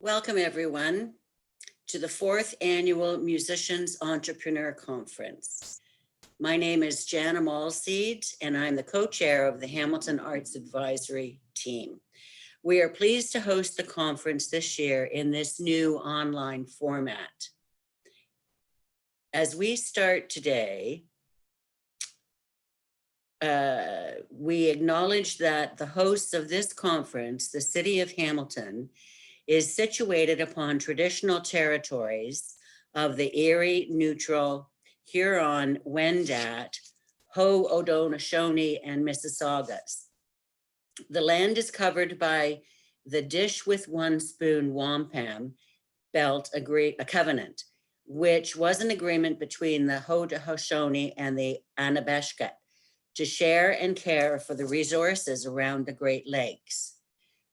Welcome, everyone, to the 4th Annual Musicians Entrepreneur Conference. My name is Jana Malseed, and I'm the co-chair of the Hamilton Arts Advisory Team. We are pleased to host the conference this year in this new online format. As we start today, we acknowledge that the hosts of this conference, the City of Hamilton, is situated upon traditional territories of the Erie, Neutral, Huron, Wendat, Haudenosaunee, and Mississaugas. The land is covered by the Dish with One Spoon Wampum Belt a covenant, which was an agreement between the Haudenosaunee and the Anabeshket to share and care for the resources around the Great Lakes.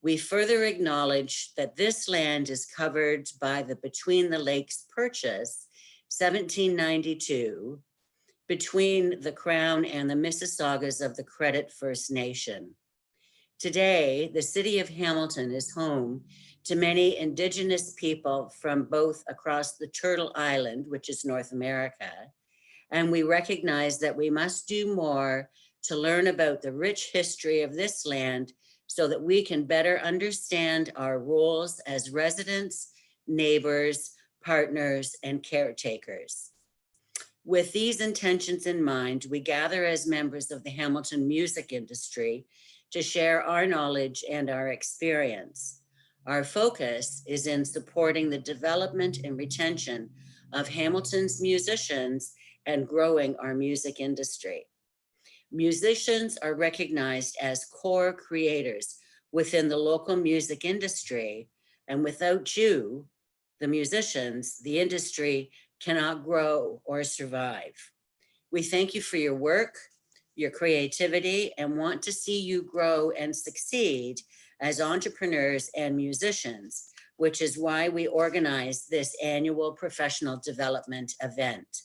We further acknowledge that this land is covered by the Between the Lakes Purchase, 1792, between the Crown and the Mississaugas of the Credit First Nation. Today, the City of Hamilton is home to many Indigenous people from both across the Turtle Island, which is North America, and we recognize that we must do more to learn about the rich history of this land so that we can better understand our roles as residents, neighbors, partners, and caretakers. With these intentions in mind, we gather as members of the Hamilton music industry to share our knowledge and our experience. Our focus is in supporting the development and retention of Hamilton's musicians and growing our music industry. Musicians are recognized as core creators within the local music industry, and without you, the musicians, the industry cannot grow or survive. We thank you for your work, your creativity, and want to see you grow and succeed as entrepreneurs and musicians, which is why we organize this annual professional development event.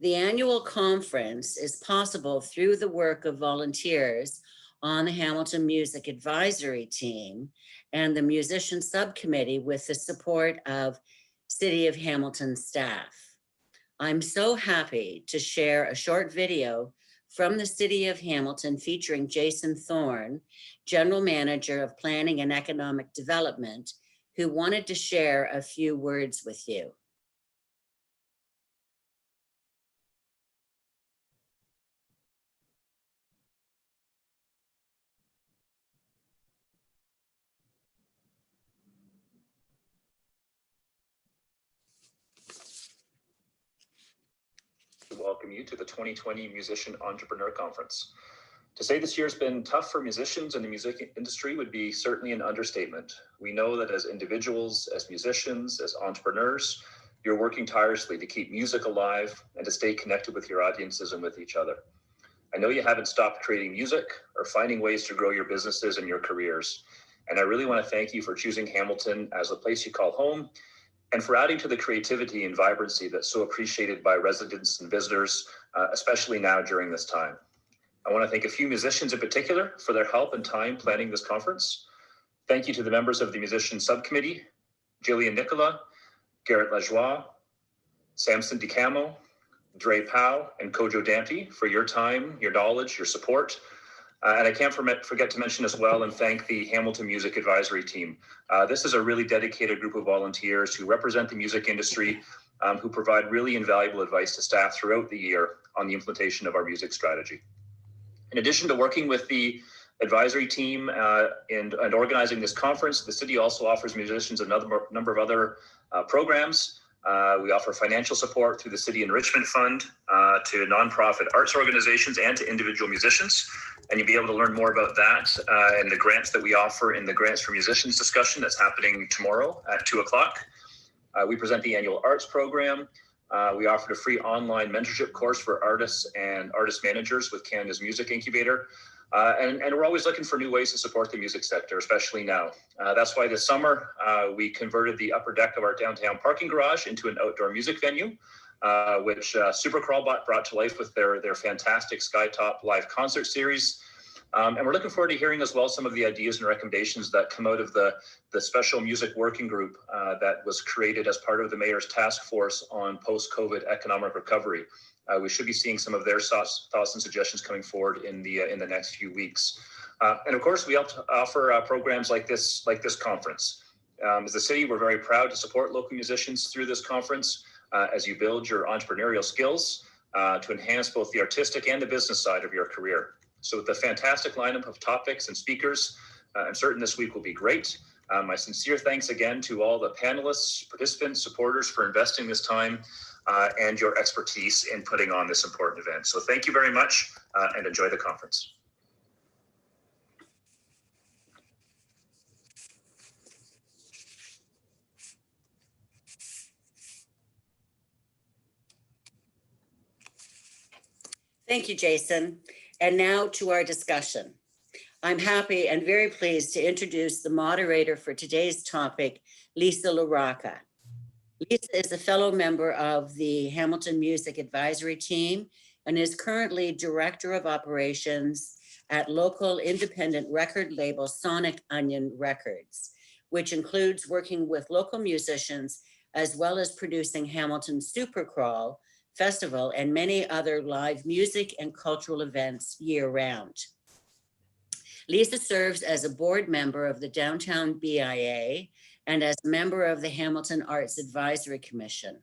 The annual conference is possible through the work of volunteers on the Hamilton Music Advisory Team and the Musician Subcommittee with the support of City of Hamilton staff. I'm so happy to share a short video from the City of Hamilton featuring Jason Thorne, General Manager of Planning and Economic Development, who wanted to share a few words with you. Welcome you to the 2020 Musician Entrepreneur Conference. To say this year has been tough for musicians and the music industry would be certainly an understatement. We know that as individuals, as musicians, as entrepreneurs, you're working tirelessly to keep music alive and to stay connected with your audiences and with each other. I know you haven't stopped creating music or finding ways to grow your businesses and your careers. And I really want to thank you for choosing Hamilton as a place you call home, and for adding to the creativity and vibrancy that's so appreciated by residents and visitors, especially now during this time. I want to thank a few musicians in particular for their help and time planning this conference. Thank you to the members of the Musician Subcommittee, Jillian Nicola, Garrett Lajoie, Samson DeCamo, Dre Powell, and Kojo Dante for your time, your knowledge, your support. And I can't forget to mention as well and thank the Hamilton Music Advisory Team. This is a really dedicated group of volunteers who represent the music industry, who provide really invaluable advice to staff throughout the year on the implementation of our music strategy. In addition to working with the advisory team and organizing this conference, the city also offers musicians a number of other programs. We offer financial support through the City Enrichment Fund to nonprofit arts organizations and to individual musicians. And you'll be able to learn more about that and the grants that we offer in the Grants for Musicians discussion that's happening tomorrow at 2 o'clock. We present the annual arts program. We offered a free online mentorship course for artists and artist managers with Canada's Music Incubator. And we're always looking for new ways to support the music sector, especially now. That's why this summer, we converted the upper deck of our downtown parking garage into an outdoor music venue, which Supercrawl brought to life with their fantastic Skytop live concert series. And we're looking forward to hearing as well some of the ideas and recommendations that come out of the special music working group that was created as part of the Mayor's Task Force on post-COVID economic recovery. We should be seeing some of their thoughts and suggestions coming forward in the next few weeks. And of course, we offer programs like this conference. As a city, we're very proud to support local musicians through this conference as you build your entrepreneurial skills to enhance both the artistic and the business side of your career. So with the fantastic lineup of topics and speakers, I'm certain this week will be great. My sincere thanks again to all the panelists, participants, supporters for investing this time and your expertise in putting on this important event. So thank you very much and enjoy the conference. Thank you, Jason. And now to our discussion. I'm happy and very pleased to introduce the moderator for today's topic, Lisa LaRocca. Lisa is a fellow member of the Hamilton Music Advisory Team and is currently Director of Operations at local independent record label Sonic Unyon Records, which includes working with local musicians as well as producing Hamilton Supercrawl Festival and many other live music and cultural events year-round. Lisa serves as a board member of the Downtown BIA and as a member of the Hamilton Arts Advisory Commission.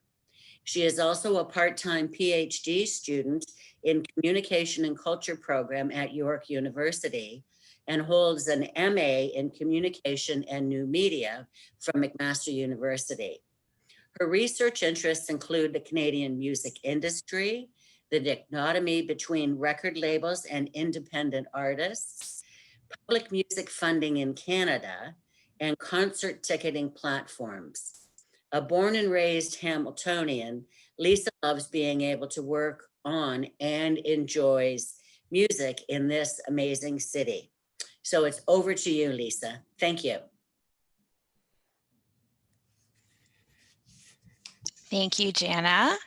She is also a part-time PhD student in Communication and Culture program at York University and holds an MA in Communication and New Media from McMaster University. Her research interests include the Canadian music industry, the dichotomy between record labels and independent artists, public music funding in Canada, and concert ticketing platforms. A born and raised Hamiltonian, Lisa loves being able to work on and enjoys music in this amazing city. So it's over to you, Lisa. Thank you. Thank you, Jana.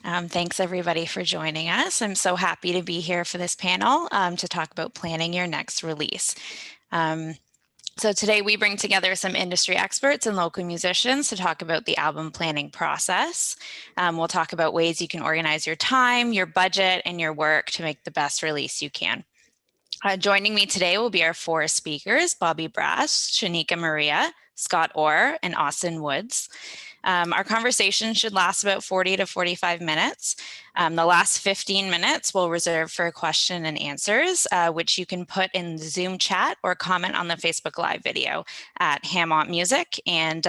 Thanks everybody for joining us. I'm so happy to be here for this panel to talk about planning your next release. So today we bring together some industry experts and local musicians to talk about the album planning process. We'll talk about ways you can organize your time, your budget, and your work to make the best release you can. Joining me today will be our four speakers, Bobby Brass, Shanika Maria, Scott Orr, and Austin Woods. Our conversation should last about 40 to 45 minutes. The last 15 minutes we'll reserve for question and answers, which you can put in the Zoom chat or comment on the Facebook Live video at Hamont Music, and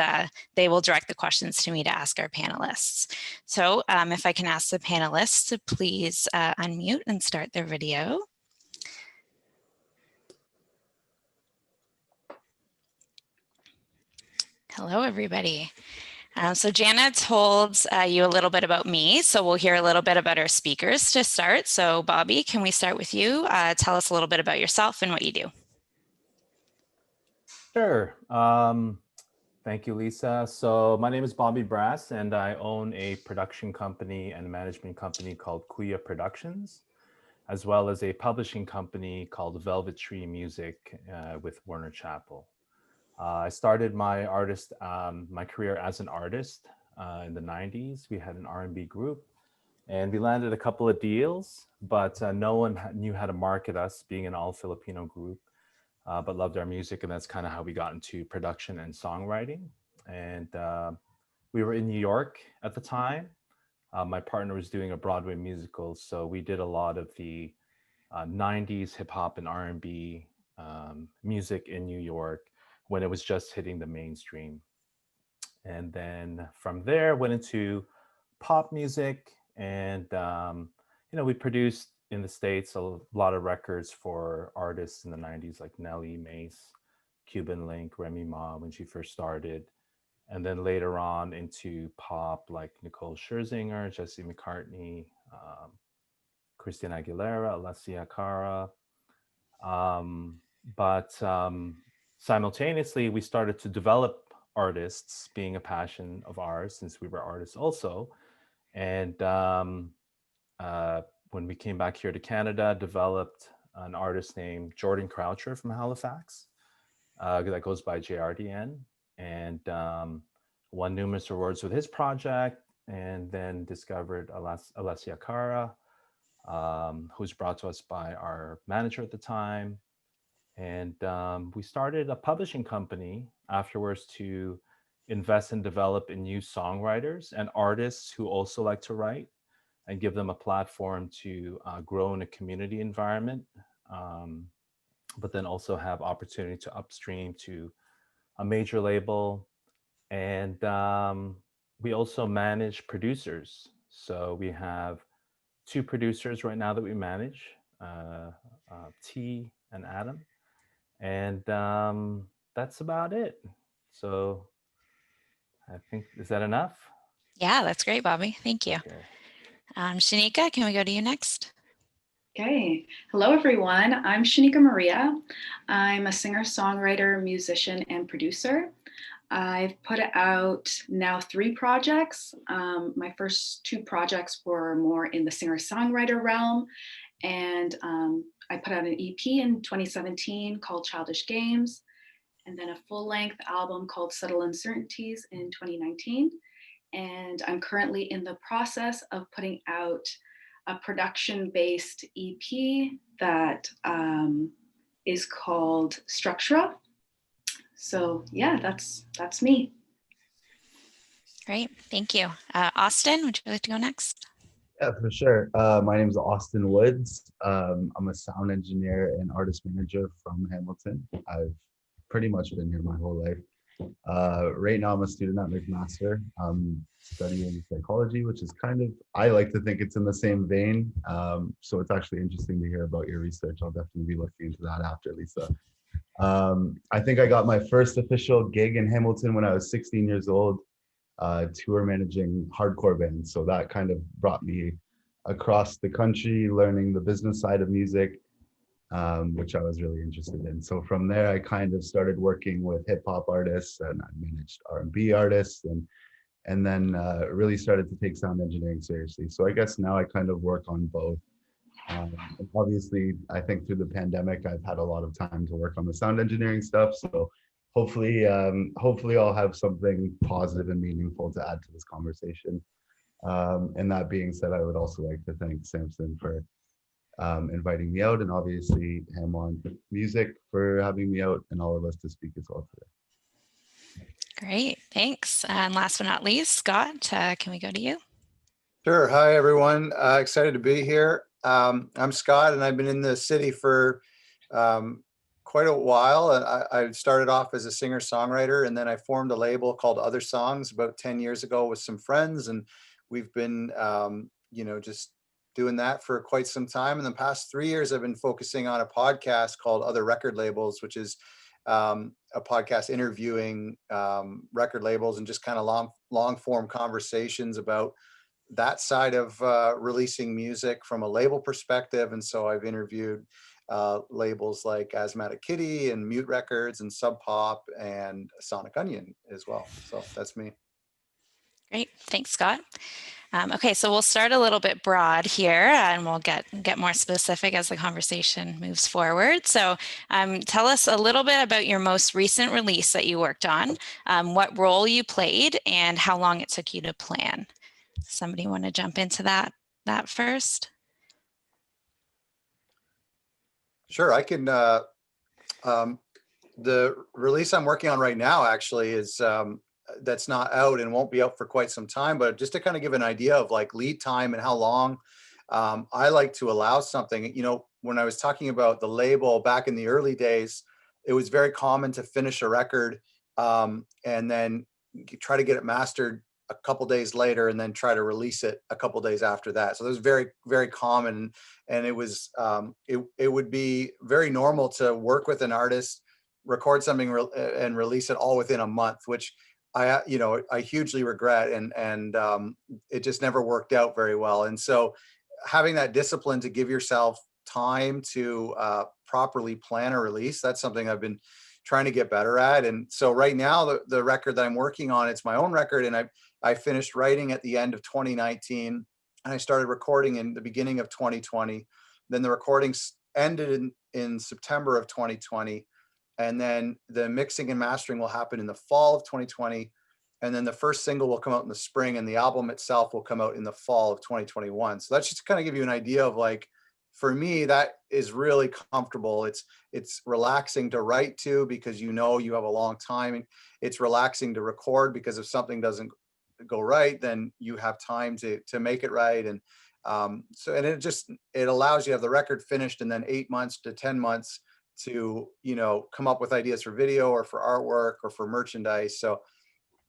they will direct the questions to me to ask our panelists. So if I can ask the panelists to please unmute and start their video. Hello, everybody. So Jana told you a little bit about me, so we'll hear a little bit about our speakers to start. So Bobby, can we start with you? Tell us a little bit about yourself and what you do. Sure. Thank you, Lisa. So my name is Bobby Brass, and I own a production company and management company called Kuya Productions, as well as a publishing company called Velvet Tree Music with Warner Chappell. I started my career as an artist in the 90s. We had an R&B group and we landed a couple of deals, but no one knew how to market us, being an all Filipino group, but loved our music. And that's kind of how we got into production and songwriting. And we were in New York at the time. My partner was doing a Broadway musical. So we did a lot of the 90s hip hop and R&B music in New York when it was just hitting the mainstream. And then from there went into pop music, and we produced in the States a lot of records for artists in the 90s like Nelly, Mase, Cuban Link, Remy Ma when she first started. And then later on into pop like Nicole Scherzinger, Jesse McCartney, Christina Aguilera, Alessia Cara. Simultaneously, we started to develop artists, being a passion of ours since we were artists also. And when we came back here to Canada, developed an artist named Jordan Croucher from Halifax that goes by JRDN, and won numerous awards with his project, and then discovered Alessia Cara, who's brought to us by our manager at the time. And we started a publishing company afterwards to invest and develop in new songwriters and artists who also like to write, and give them a platform to grow in a community environment, but then also have opportunity to upstream to a major label. And we also manage producers. So we have 2 producers right now that we manage, T and Adam. And that's about it. So I think, is that enough? Yeah, that's great, Bobby. Thank you. Okay. Shanika, can we go to you next? Okay. Hello, everyone. I'm Shanika Maria. I'm a singer, songwriter, musician, and producer. I've put out now 3 projects. My first 2 projects were more in the singer-songwriter realm. And I put out an EP in 2017 called Childish Games, and then a full-length album called Subtle Uncertainties in 2019. And I'm currently in the process of putting out a production-based EP that is called Structura. So yeah, that's me. Great, thank you. Austin, would you like to go next? Yeah, for sure. My name is Austin Woods. I'm a sound engineer and artist manager from Hamilton. I've pretty much been here my whole life. Right now I'm a student at McMaster. I'm studying psychology, which is kind of, I like to think it's in the same vein. So it's actually interesting to hear about your research. I'll definitely be looking into that after, Lisa. I think I got my first official gig in Hamilton when I was 16 years old, tour managing hardcore bands. So that kind of brought me across the country, learning the business side of music, which I was really interested in. So from there, I kind of started working with hip hop artists, and I managed R&B artists, and then really started to take sound engineering seriously. So I guess now I kind of work on both. And obviously, I think through the pandemic, I've had a lot of time to work on the sound engineering stuff. So hopefully I'll have something positive and meaningful to add to this conversation. And that being said, I would also like to thank Samson for inviting me out, and obviously Ham on Music for having me out, and all of us to speak as well today. Great, thanks. And last but not least, Scott, can we go to you? Sure. Hi, everyone. Excited to be here. I'm Scott, and I've been in the city for quite a while. I started off as a singer-songwriter, and then I formed a label called Other Songs about 10 years ago with some friends, and we've been, just doing that for quite some time. In the past 3 years, I've been focusing on a podcast called Other Record Labels, which is a podcast interviewing record labels and just kind of long form conversations about that side of releasing music from a label perspective. And so I've interviewed labels like Asthmatic Kitty and Mute Records and Sub Pop and Sonic Unyon as well. So that's me. Great. Thanks, Scott. Okay, so we'll start a little bit broad here, and we'll get more specific as the conversation moves forward. So tell us a little bit about your most recent release that you worked on, what role you played, and how long it took you to plan. Somebody want to jump into that first? Sure, I can. The release I'm working on right now actually is that's not out and won't be out for quite some time, but just to kind of give an idea of like lead time and how long I like to allow something. When I was talking about the label back in the early days, it was very common to finish a record and then try to get it mastered a couple days later and then try to release it a couple days after that. So it was very, very common. And it was, it would be very normal to work with an artist, record something and release it all within a month, which I hugely regret. And it just never worked out very well. And so having that discipline to give yourself time to properly plan a release, that's something I've been trying to get better at. And so right now, the record that I'm working on, it's my own record. And I finished writing at the end of 2019, and I started recording in the beginning of 2020. Then the recordings ended in September of 2020. And then the mixing and mastering will happen in the fall of 2020. And then the first single will come out in the spring, and the album itself will come out in the fall of 2021. So that's just to kind of give you an idea of, like, for me, that is really comfortable. It's relaxing to write to, because you know you have a long time. It's relaxing to record, because if something doesn't go right, then you have time to make it right. And so, and it allows you to have the record finished, and then 8 months to 10 months to, you know, come up with ideas for video or for artwork or for merchandise. So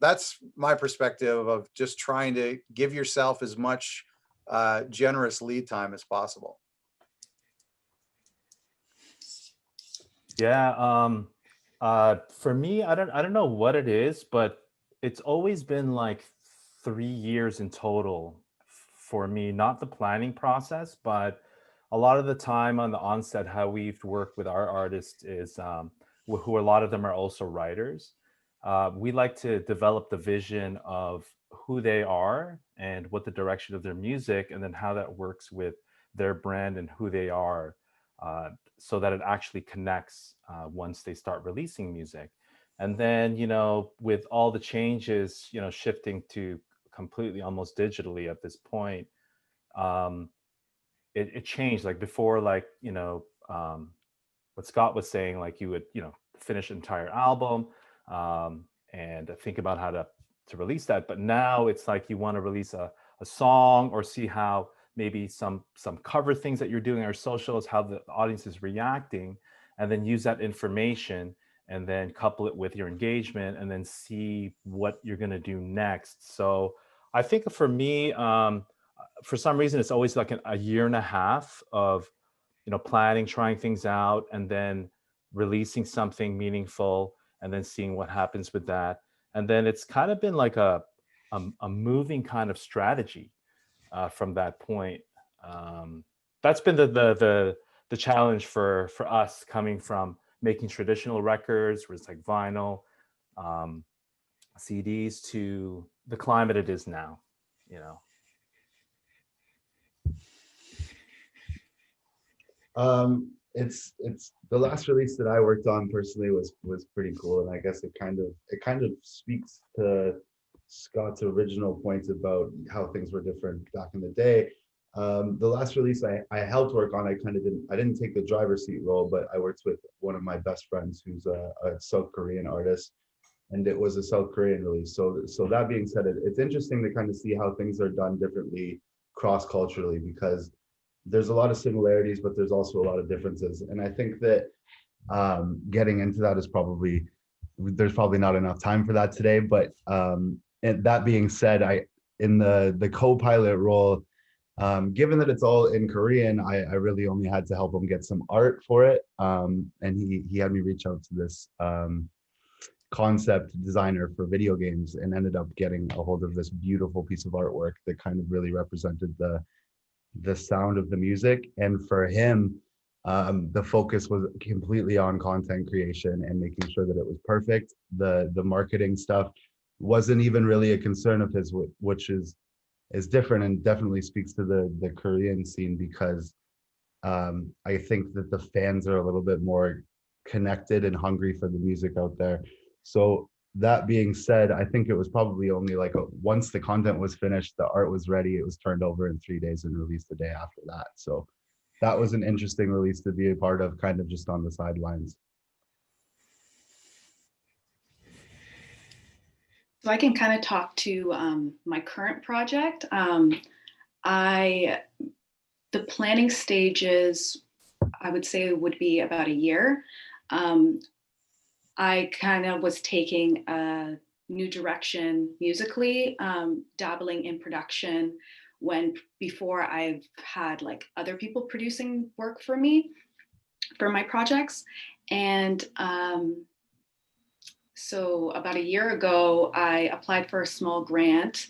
that's my perspective of just trying to give yourself as much generous lead time as possible. Yeah. For me, I don't know what it is, but it's always been like 3 years in total for me, not the planning process, but a lot of the time on the onset, how we've worked with our artists is who a lot of them are also writers. We like to develop the vision of who they are and what the direction of their music, and then how that works with their brand and who they are, so that it actually connects once they start releasing music. And then, you know, with all the changes, you know, shifting to completely almost digitally at this point, it changed. Like before, like, you know, what Scott was saying, like you would, you know, finish an entire album and think about how to release that. But now it's like you want to release a song, or see how maybe some cover things that you're doing or socials, how the audience is reacting, and then use that information and then couple it with your engagement, and then see what you're going to do next. So I think for me, for some reason, it's always like a year and a half of, you know, planning, trying things out, and then releasing something meaningful, and then seeing what happens with that. And then it's kind of been like a moving kind of strategy from that point. That's been the challenge for us, coming from making traditional records, where it's like vinyl, CDs, to the climate it is now, you know. It's the last release that I worked on personally was pretty cool, and I guess it kind of speaks to Scott's original point about how things were different back in the day. The last release I helped work on, I didn't take the driver's seat role, but I worked with one of my best friends who's a South Korean artist, and it was a South Korean release. So that being said, it's interesting to kind of see how things are done differently cross-culturally, because there's a lot of similarities, but there's also a lot of differences. And I think that getting into that there's probably not enough time for that today. But and that being said, in the co-pilot role, given that it's all in Korean, I really only had to help him get some art for it. And he had me reach out to this concept designer for video games, and ended up getting a hold of this beautiful piece of artwork that kind of really represented the sound of the music. And for him, the focus was completely on content creation and making sure that it was perfect. The marketing stuff wasn't even really a concern of his, which is different, and definitely speaks to the Korean scene, because I think that the fans are a little bit more connected and hungry for the music out there. So that being said, I think it was probably only like once the content was finished, the art was ready, it was turned over in 3 days and released the day after that. So that was an interesting release to be a part of, kind of just on the sidelines. So I can kind of talk to my current project. The planning stages, I would say, would be about a year. I kind of was taking a new direction musically, dabbling in production before I've had like other people producing work for me for my projects. And so about a year ago, I applied for a small grant,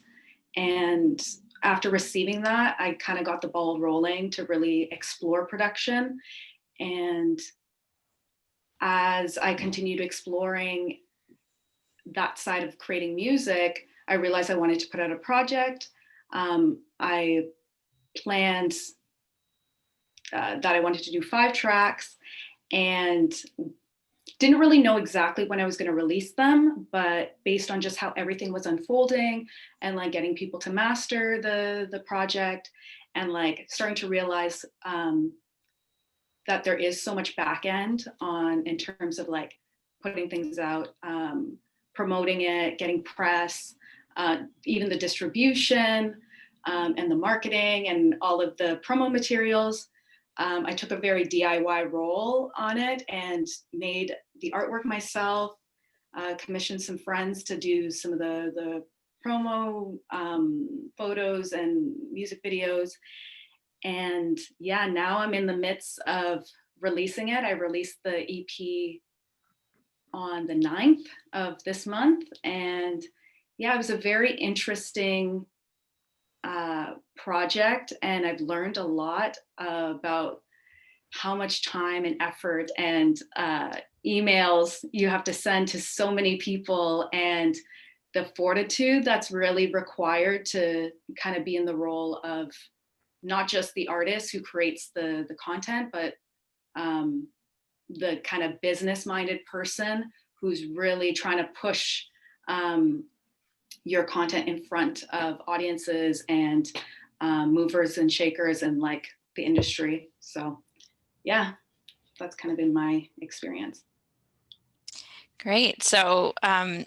and after receiving that, I kind of got the ball rolling to really explore production. And as I continued exploring that side of creating music, I realized I wanted to put out a project. I planned that I wanted to do 5 tracks, and didn't really know exactly when I was going to release them, but based on just how everything was unfolding and like getting people to master the project, and like starting to realize that there is so much back end on in terms of like putting things out, promoting it, getting press, even the distribution, and the marketing and all of the promo materials. I took a very DIY role on it and made the artwork myself, commissioned some friends to do some of the promo photos and music videos. And yeah, now I'm in the midst of releasing it. I released the EP on the 9th of this month. And yeah, it was a very interesting project. And I've learned a lot about how much time and effort and emails you have to send to so many people, and the fortitude that's really required to kind of be in the role of not just the artist who creates the content, but the kind of business-minded person who's really trying to push your content in front of audiences and movers and shakers and like the industry. So yeah, that's kind of been my experience. Great. So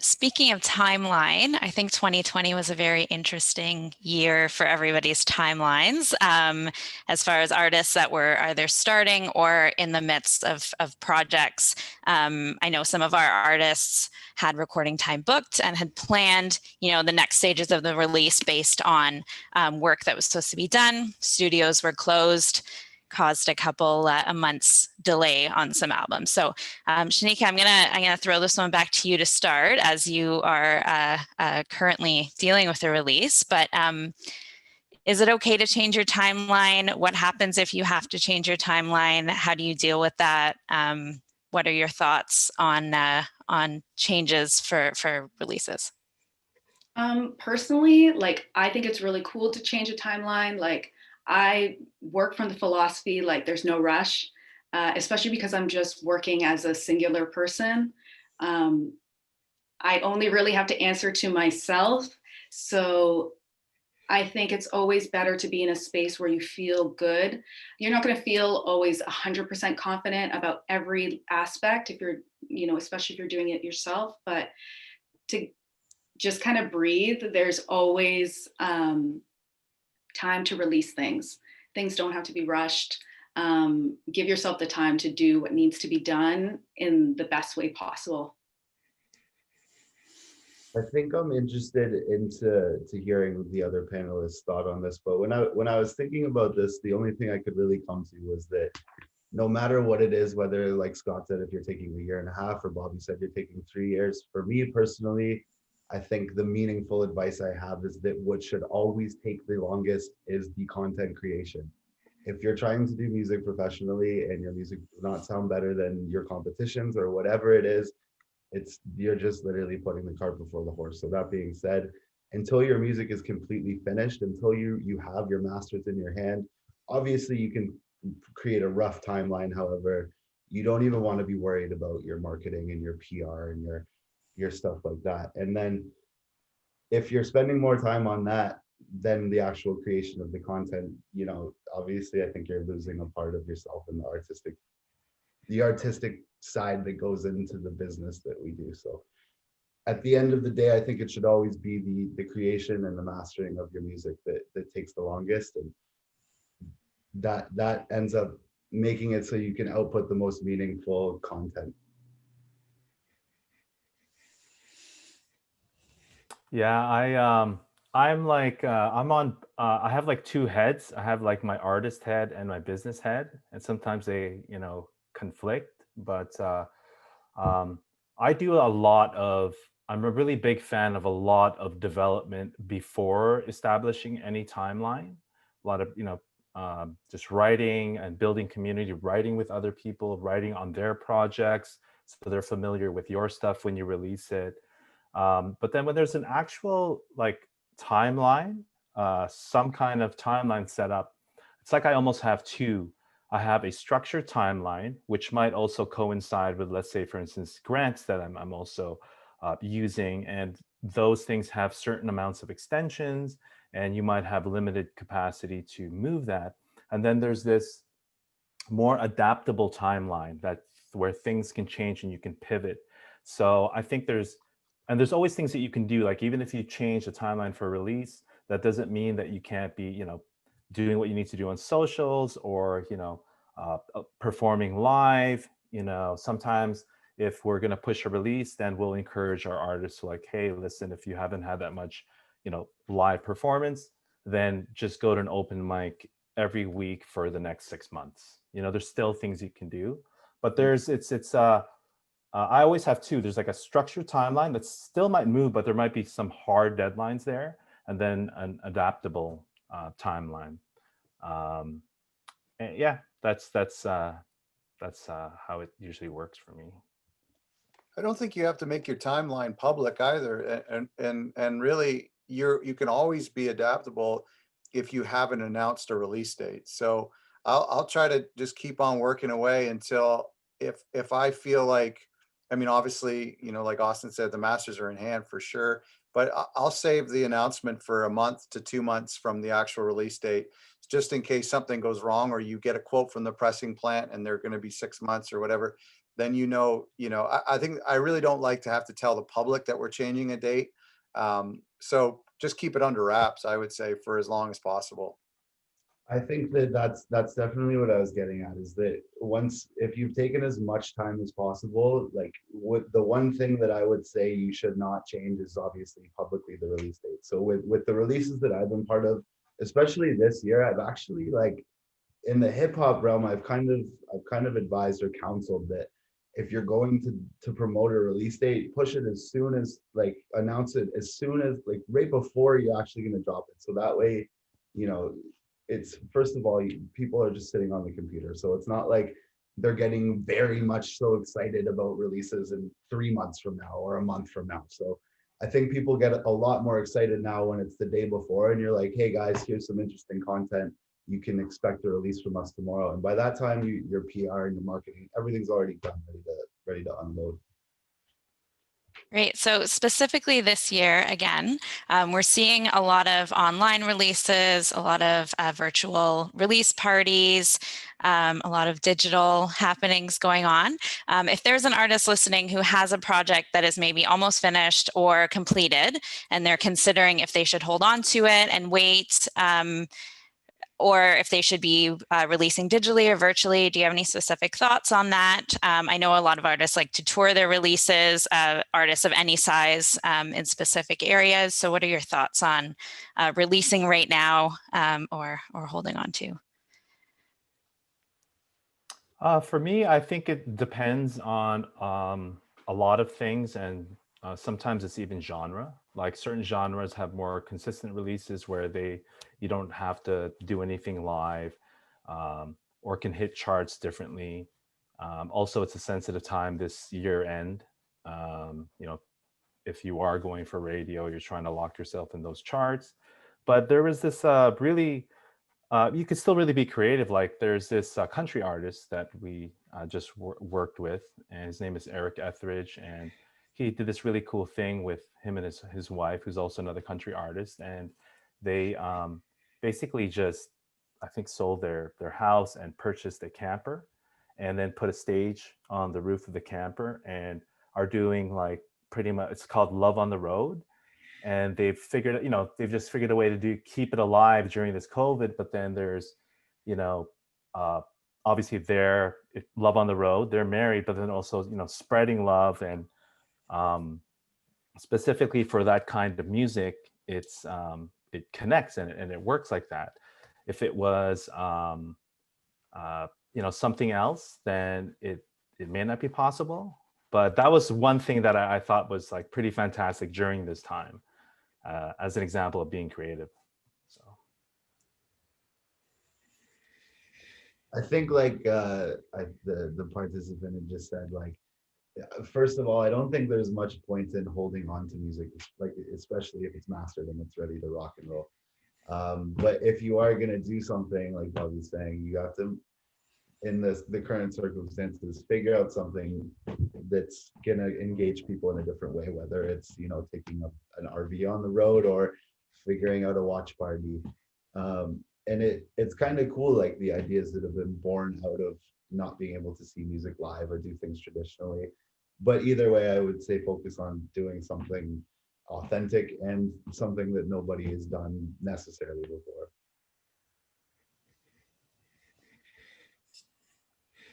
speaking of timeline, I think 2020 was a very interesting year for everybody's timelines, as far as artists that were either starting or in the midst of projects. I know some of our artists had recording time booked and had planned, the next stages of the release based on work that was supposed to be done. Studios were closed, caused a month's delay on some albums. So Shanika, I'm gonna throw this one back to you to start, as you are currently dealing with the release. But is it okay to change your timeline? What happens if you have to change your timeline? How do you deal with that? What are your thoughts on changes for releases? Personally, like, I think it's really cool to change a timeline. Like, I work from the philosophy, like, there's no rush, especially because I'm just working as a singular person. I only really have to answer to myself. So I think it's always better to be in a space where you feel good. You're not going to feel always 100% confident about every aspect if you're, especially if you're doing it yourself, but to just kind of breathe. There's always time to release things. Things don't have to be rushed. Give yourself the time to do what needs to be done in the best way possible. I think I'm interested into hearing the other panelists' thought on this. But when I was thinking about this, the only thing I could really come to was that no matter what it is, whether, like Scott said, if you're taking 1.5 years, or Bobby said you're taking 3 years, for me personally, I think the meaningful advice I have is that what should always take the longest is the content creation. If you're trying to do music professionally and your music does not sound better than your competitions or whatever it is, you're just literally putting the cart before the horse. So that being said, until your music is completely finished, until you have your masters in your hand, obviously you can create a rough timeline. However, you don't even want to be worried about your marketing and your PR and your stuff like that. And then if you're spending more time on that than the actual creation of the content, obviously I think you're losing a part of yourself and the artistic side that goes into the business that we do. So at the end of the day, I think it should always be the creation and the mastering of your music that takes the longest, and that ends up making it so you can output the most meaningful content. Yeah, I'm like I have like two heads. I have like my artist head and my business head, and sometimes they conflict. But I do a lot of. I'm a really big fan of a lot of development before establishing any timeline. A lot of just writing and building community, writing with other people, writing on their projects, so they're familiar with your stuff when you release it. But then when there's an actual like timeline, some kind of timeline set up, it's like I almost have two. I have a structured timeline, which might also coincide with, let's say, for instance, grants that I'm also using. And those things have certain amounts of extensions, and you might have limited capacity to move that. And then there's this more adaptable timeline that where things can change and you can pivot. So I think there's always things that you can do. Like even if you change the timeline for release, that doesn't mean that you can't be, doing what you need to do on socials or, performing live. Sometimes if we're going to push a release, then we'll encourage our artists to like, hey, listen, if you haven't had that much, live performance, then just go to an open mic every week for the next 6 months. There's still things you can do, but I always have two. There's like a structured timeline that still might move, but there might be some hard deadlines there, and then an adaptable timeline. And yeah, that's how it usually works for me. I don't think you have to make your timeline public either. And really you can always be adaptable if you haven't announced a release date. So I'll try to just keep on working away until if I feel like, I mean, obviously, like Austin said, the masters are in hand for sure, but I'll save the announcement for a month to 2 months from the actual release date, just in case something goes wrong or you get a quote from the pressing plant and they're going to be 6 months or whatever. Then I think I really don't like to have to tell the public that we're changing a date. So just keep it under wraps, I would say, for as long as possible. I think that's definitely what I was getting at, is that if you've taken as much time as possible, like the one thing that I would say you should not change is obviously publicly the release date. So with the releases that I've been part of, especially this year, I've actually, like, in the hip hop realm, I've kind of advised or counseled that if you're going to promote a release date, push it as soon as, like, announce it as soon as, like, right before you're actually going to drop it. So that way, it's, first of all, people are just sitting on the computer. So it's not like they're getting very much so excited about releases in 3 months from now or a month from now. So I think people get a lot more excited now when it's the day before and you're like, hey guys, here's some interesting content. You can expect a release from us tomorrow. And by that time, your PR and your marketing, everything's already done, ready to unload. Great. So specifically this year, again, we're seeing a lot of online releases, a lot of virtual release parties, a lot of digital happenings going on. If there's an artist listening who has a project that is maybe almost finished or completed, and they're considering if they should hold on to it and wait, or if they should be releasing digitally or virtually. Do you have any specific thoughts on that? I know a lot of artists like to tour their releases, artists of any size in specific areas. So what are your thoughts on releasing right now or holding on to? For me, I think it depends on a lot of things, and sometimes it's even genre. Like certain genres have more consistent releases where you don't have to do anything live, or can hit charts differently. Also, it's a sensitive time this year end. If you are going for radio, you're trying to lock yourself in those charts. But there was this really, you could still really be creative. Like there's this country artist that we just worked with, and his name is Eric Etheridge, and he did this really cool thing with him and his wife, who's also another country artist, and they basically just, I think, sold their house and purchased a camper, and then put a stage on the roof of the camper, and are doing, like, pretty much, it's called Love on the Road. And they've just figured a way to keep it alive during this COVID. But then there's, obviously Love on the Road, they're married, but then also, spreading love. And specifically for that kind of music, it connects and it works like that. If it was, something else, then it may not be possible. But that was one thing that I thought was, like, pretty fantastic during this time, as an example of being creative. So I think, like, the participant had just said, like, first of all, I don't think there's much point in holding on to music, like, especially if it's mastered and it's ready to rock and roll. But if you are going to do something, like Bobby's saying, you have to in the current circumstances, figure out something that's gonna engage people in a different way, whether it's, you know, taking an RV on the road or figuring out a watch party. And it's kind of cool, like the ideas that have been born out of not being able to see music live or do things traditionally. But either way, I would say focus on doing something authentic and something that nobody has done necessarily before.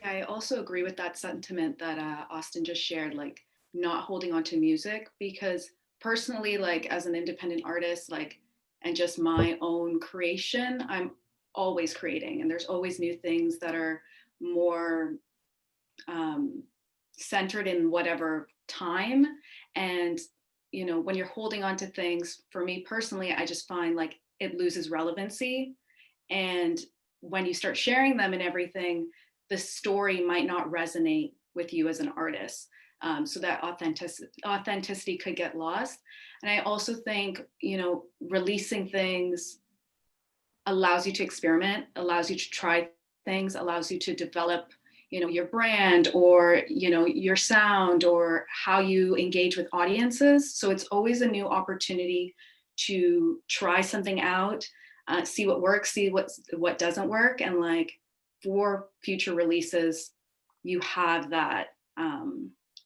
I also agree with that sentiment that Austin just shared, like not holding on to music, because personally, like as an independent artist, like, and just my own creation, I'm always creating, and there's always new things that are more centered in whatever time. And, you know, when you're holding on to things, for me personally, I just find like it loses relevancy. And when you start sharing them and everything, the story might not resonate with you as an artist. So that authenticity could get lost. And I also think, you know, releasing things allows you to experiment, allows you to try things, allows you to develop, you know, your brand or, you know, your sound or how you engage with audiences. So it's always a new opportunity to try something out, see what works, see what doesn't work, and like for future releases, you have that.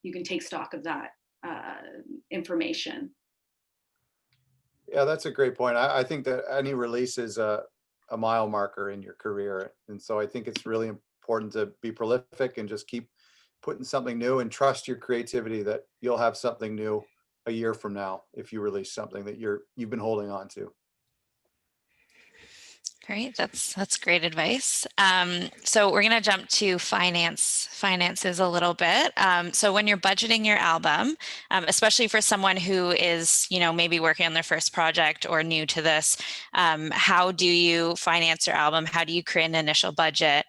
You can take stock of that information. Yeah, that's a great point. I think that any release is a mile marker in your career. And so I think it's really important to be prolific and just keep putting something new and trust your creativity that you'll have something new a year from now if you release something that you've been holding on to. Great, that's great advice. So we're going to jump to finances a little bit. So when you're budgeting your album, especially for someone who is, you know, maybe working on their first project or new to this, how do you finance your album? How do you create an initial budget?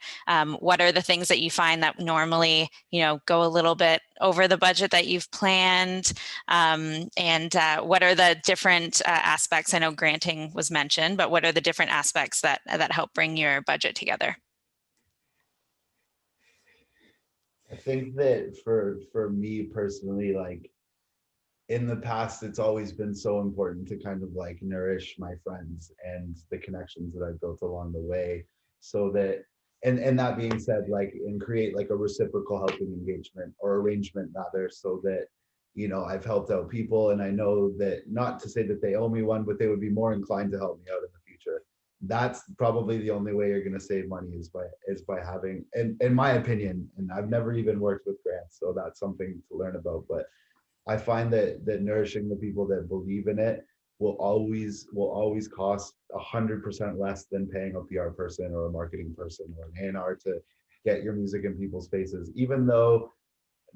What are the things that you find that normally, you know, go a little bit over the budget that you've planned? And what are the different aspects? I know granting was mentioned, but what are the different aspects that help bring your budget together? I think that for me personally, like in the past, it's always been so important to kind of like nourish my friends and the connections that I've built along the way, so that, and that being said, like, and create like a reciprocal helping engagement or arrangement rather, so that, you know, I've helped out people and I know that, not to say that they owe me one, but they would be more inclined to help me out in the future. That's probably the only way you're going to save money is by having, and in my opinion, and I've never even worked with grants, so that's something to learn about, but I find that nourishing the people that believe in it will always cost 100% less than paying a PR person or a marketing person or an A&R to get your music in people's faces, even though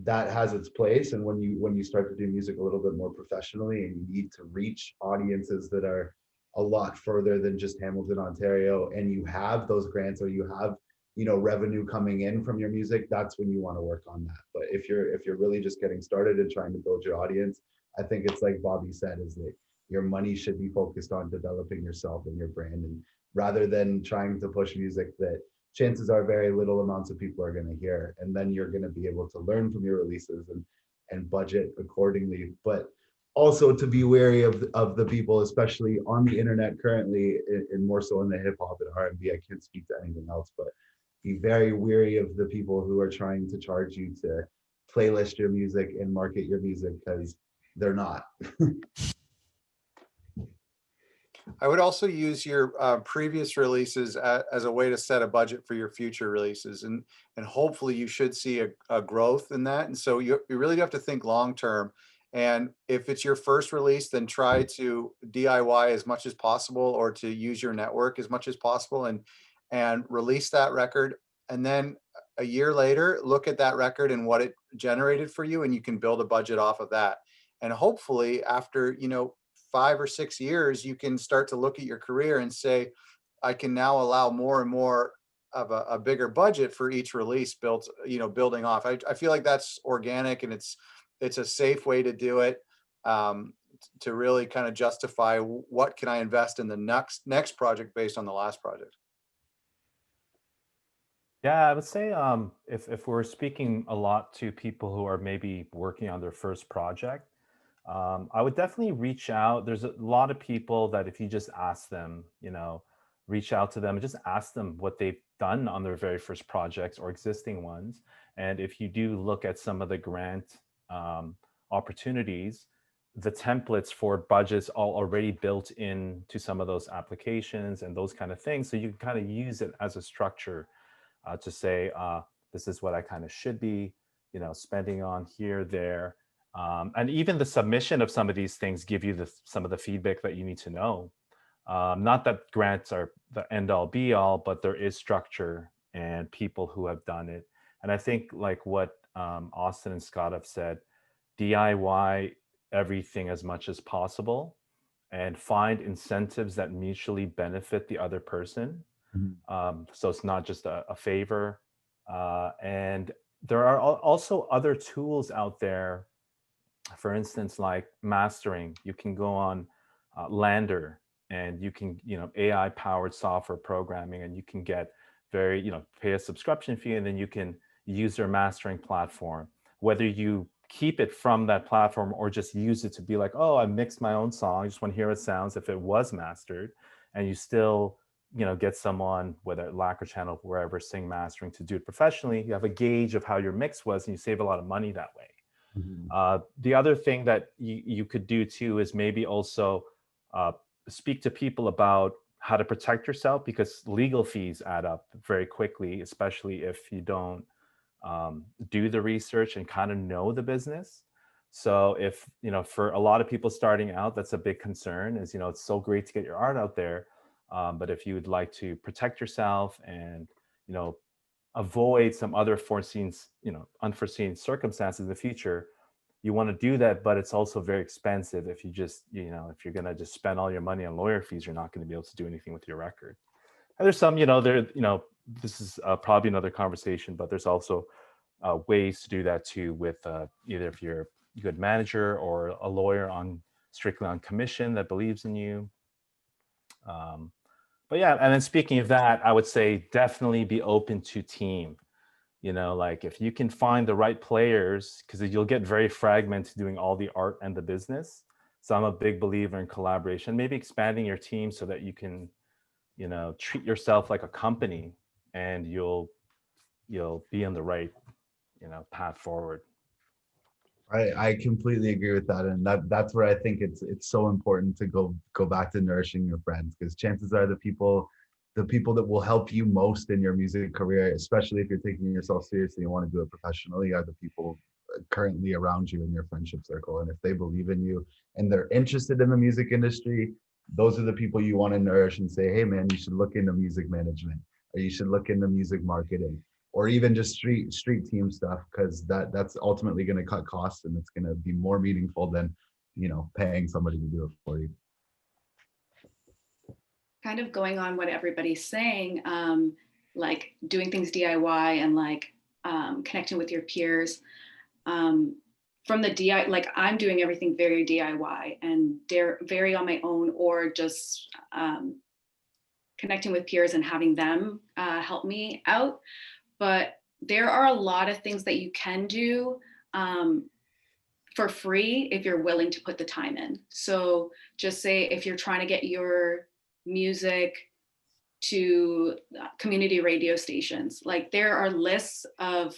that has its place. And when you start to do music a little bit more professionally and you need to reach audiences that are a lot further than just Hamilton, Ontario, and you have those grants or you have, you know, revenue coming in from your music, that's when you want to work on that. But if you're really just getting started and trying to build your audience, I think it's like Bobby said, is that your money should be focused on developing yourself and your brand, and rather than trying to push music that chances are very little amounts of people are going to hear. And then you're going to be able to learn from your releases and budget accordingly. But also to be wary of the people, especially on the internet currently, and more so in the hip hop and R&B. I can't speak to anything else, but be very wary of the people who are trying to charge you to playlist your music and market your music, because they're not. I would also use your previous releases as a way to set a budget for your future releases, and hopefully you should see a growth in that. And so you really have to think long term. And if it's your first release, then try to DIY as much as possible, or to use your network as much as possible, and release that record. And then a year later, look at that record and what it generated for you, and you can build a budget off of that. And hopefully after, you know, 5 or 6 years, you can start to look at your career and say, I can now allow more and more of a bigger budget for each release built, you know, building off. I feel like that's organic, and it's a safe way to do it, to really kind of justify what can I invest in the next project based on the last project. Yeah, I would say if we're speaking a lot to people who are maybe working on their first project, I would definitely reach out. There's a lot of people that if you just ask them, reach out to them and just ask them what they've done on their very first projects or existing ones. And if you do look at some of the grant um, opportunities, the templates for budgets are already built into some of those applications and those kind of things. So you can kind of use it as a structure to say, this is what I kind of should be, spending on here, there. And even the submission of some of these things give you some of the feedback that you need to know. Not that grants are the end all be all, but there is structure and people who have done it. And I think like what Austin and Scott have said, DIY everything as much as possible and find incentives that mutually benefit the other person. So it's not just a favor. And there are also other tools out there. For instance, like mastering, you can go on Lander and you can, AI powered software programming, and you can get pay a subscription fee, and then you can use their mastering platform. Whether you keep it from that platform or just use it to be like, oh, I mixed my own song, I just want to hear how it sounds if it was mastered, and you still get someone, whether at Lacquer Channel, wherever, sing mastering to do it professionally, you have a gauge of how your mix was and you save a lot of money that way. The other thing that you could do too is maybe also speak to people about how to protect yourself, because legal fees add up very quickly, especially if you don't do the research and kind of know the business. So if, for a lot of people starting out, that's a big concern is, it's so great to get your art out there. But if you would like to protect yourself and, avoid some other unforeseen circumstances in the future, you want to do that, but it's also very expensive. If you just, if you're going to just spend all your money on lawyer fees, you're not going to be able to do anything with your record. And there's some, this is probably another conversation, but there's also ways to do that too with either if you're a good manager or a lawyer strictly on commission that believes in you. But yeah, and then speaking of that, I would say definitely be open to team. Like if you can find the right players, because you'll get very fragmented doing all the art and the business. So I'm a big believer in collaboration, maybe expanding your team so that you can, treat yourself like a company, and you'll be on the right, path forward. I completely agree with that, and that's where I think it's so important to go back to nourishing your friends, because chances are the people that will help you most in your music career, especially if you're taking yourself seriously and want to do it professionally, are the people currently around you in your friendship circle. And if they believe in you and they're interested in the music industry, those are the people you want to nourish and say, hey man, you should look into music management, or you should look into music marketing, or even just street team stuff, because that's ultimately going to cut costs, and it's going to be more meaningful than paying somebody to do it for you. Kind of going on what everybody's saying, like doing things DIY and like connecting with your peers. From the DIY, like I'm doing everything very DIY and they're very on my own, or just connecting with peers and having them help me out. But there are a lot of things that you can do for free if you're willing to put the time in. So just say if you're trying to get your music to community radio stations, like there are lists of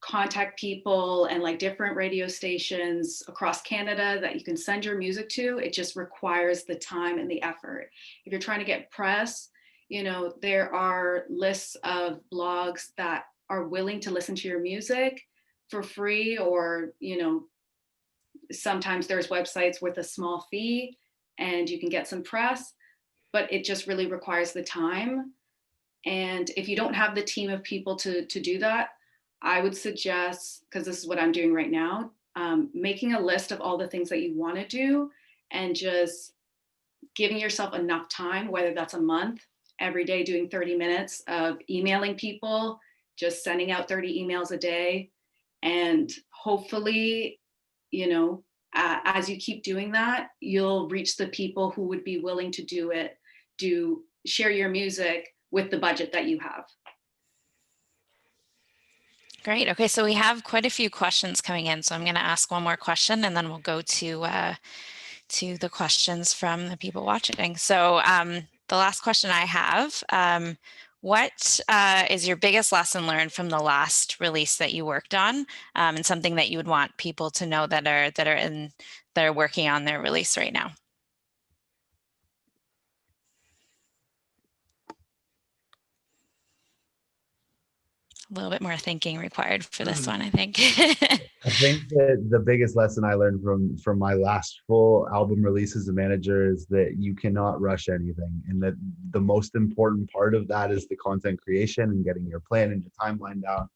contact people and like different radio stations across Canada that you can send your music to. It just requires the time and the effort. If you're trying to get press, there are lists of blogs that are willing to listen to your music for free, or, sometimes there's websites with a small fee and you can get some press, but it just really requires the time. And if you don't have the team of people to do that, I would suggest, because this is what I'm doing right now, making a list of all the things that you want to do and just giving yourself enough time, whether that's a month, every day doing 30 minutes of emailing people, just sending out 30 emails a day. And hopefully, as you keep doing that, you'll reach the people who would be willing to share your music with the budget that you have. Great. Okay, so we have quite a few questions coming in. So I'm going to ask one more question, and then we'll go to the questions from the people watching. So the last question I have, what is your biggest lesson learned from the last release that you worked on, and something that you would want people to know that are working on their release right now? A little bit more thinking required for this one, I think. I think that the biggest lesson I learned from my last full album release as a manager is that you cannot rush anything, and that the most important part of that is the content creation and getting your plan and your timeline down.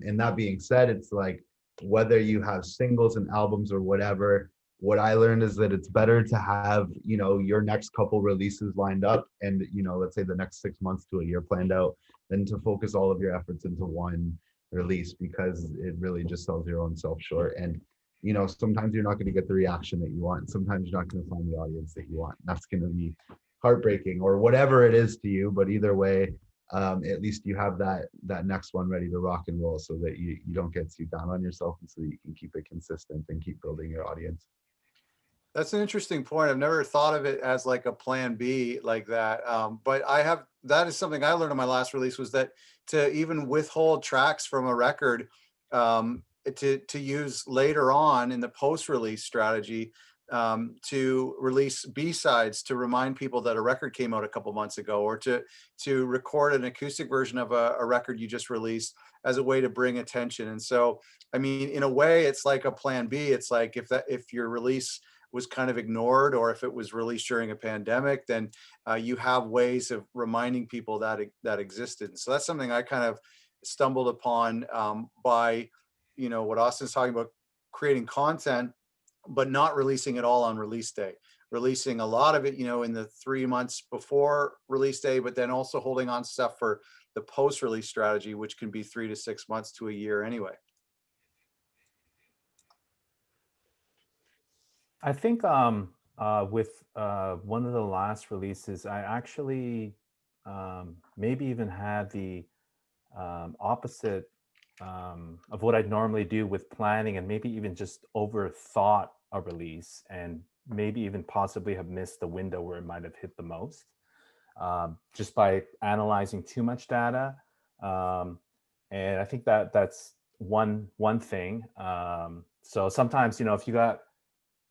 And that being said, it's like whether you have singles and albums or whatever, what I learned is that it's better to have, you know, your next couple releases lined up and, you know, let's say the next 6 months to a year planned out, than to focus all of your efforts into one release, because it really just sells your own self short. And, you know, sometimes you're not going to get the reaction that you want. Sometimes you're not going to find the audience that you want. That's going to be heartbreaking or whatever it is to you. But either way, at least you have that next one ready to rock and roll, so that you don't get too down on yourself, and so that you can keep it consistent and keep building your audience. That's an interesting point. I've never thought of it as like a plan B like that. But that is something I learned on my last release, was that to even withhold tracks from a record, to use later on in the post-release strategy, to release B-sides to remind people that a record came out a couple months ago, or to record an acoustic version of a record you just released, as a way to bring attention. And so, I mean, in a way, it's like a plan B. It's like if your release was kind of ignored, or if it was released during a pandemic, then you have ways of reminding people that existed. So that's something I kind of stumbled upon by, you know, what Austin's talking about, creating content, but not releasing it all on release day. Releasing a lot of it, you know, in the 3 months before release day, but then also holding on stuff for the post-release strategy, which can be 3 to 6 months to a year anyway. I think with one of the last releases, I actually maybe even had the opposite of what I'd normally do with planning, and maybe even just overthought a release, and maybe even possibly have missed the window where it might have hit the most, just by analyzing too much data. And I think that's one thing. So sometimes, you know, if you got,